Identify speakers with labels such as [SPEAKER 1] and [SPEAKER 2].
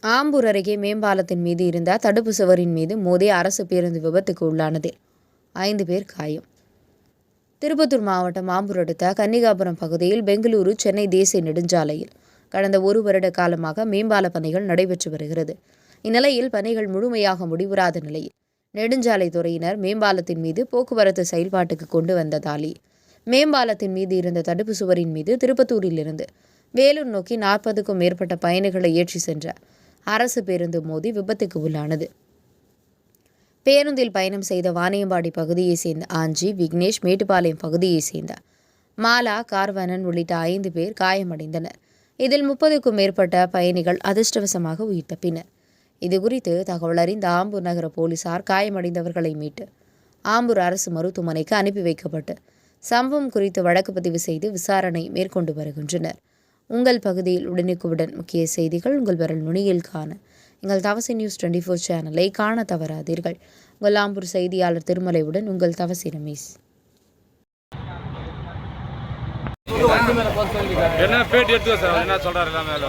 [SPEAKER 1] ஆம்பூர் அருகே மேம்பாலத்தின் மீது இருந்த தடுப்பு சுவரின் மீது மோதி அரசு பேருந்து விபத்துக்கு உள்ளானதில் 5 பேர் காயம். திருப்பத்தூர் மாவட்டம் ஆம்பூர் அடுத்த கன்னிகாபுரம் பகுதியில் பெங்களூரு சென்னை தேசிய நெடுஞ்சாலையில் கடந்த 1 வருட காலமாக மேம்பால பணிகள் நடைபெற்று வருகிறது. இந்நிலையில் பணிகள் முழுமையாக முடிவுறாத நிலையில் நெடுஞ்சாலைத்துறையினர் மேம்பாலத்தின் மீது போக்குவரத்து செயல்பாட்டுக்கு கொண்டு வந்ததாலே மேம்பாலத்தின் மீது இருந்த தடுப்பு சுவரின் மீது திருப்பத்தூரில் இருந்து வேலூர் நோக்கி 40க்கும் மேற்பட்ட பயணிகளை ஏற்றி சென்ற அரசு பேருந்து மோதி விபத்துக்கு உள்ளானது. பேருந்தில் பயணம் செய்த வாணியம்பாடி பகுதியைச் சேர்ந்த ஆஞ்சி, விக்னேஷ், மேட்டுப்பாளையம் பகுதியைச் சேர்ந்த மாலா, கார்வனன் உள்ளிட்ட 5 பேர் காயமடைந்தனர். இதில் 30க்கும் மேற்பட்ட பயணிகள் அதிர்ஷ்டவசமாக உயிர் தப்பினர். இதுகுறித்து தகவல் அறிந்த ஆம்பூர் நகர போலீசார் காயமடைந்தவர்களை மீட்டு ஆம்பூர் அரசு மருத்துவமனைக்கு அனுப்பி வைக்கப்பட்டு சம்பவம் குறித்து வழக்கு பதிவு செய்து விசாரணை மேற்கொண்டு வருகின்றனர். உங்கள் பகுதியில் உடனுக்குடன் முக்கிய செய்திகள் உங்கள் விரல் நுனியில் காண எங்கள் தவசி நியூஸ் 24 சேனலை காண தவறாதீர்கள். உங்கள் ஆம்பூர் செய்தியாளர் திருமலையுடன் உங்கள் தவசி ரமேஷ்.
[SPEAKER 2] என்ன பேட்டி எடுத்து சார் என்ன சொல்றாரு எல்லாமே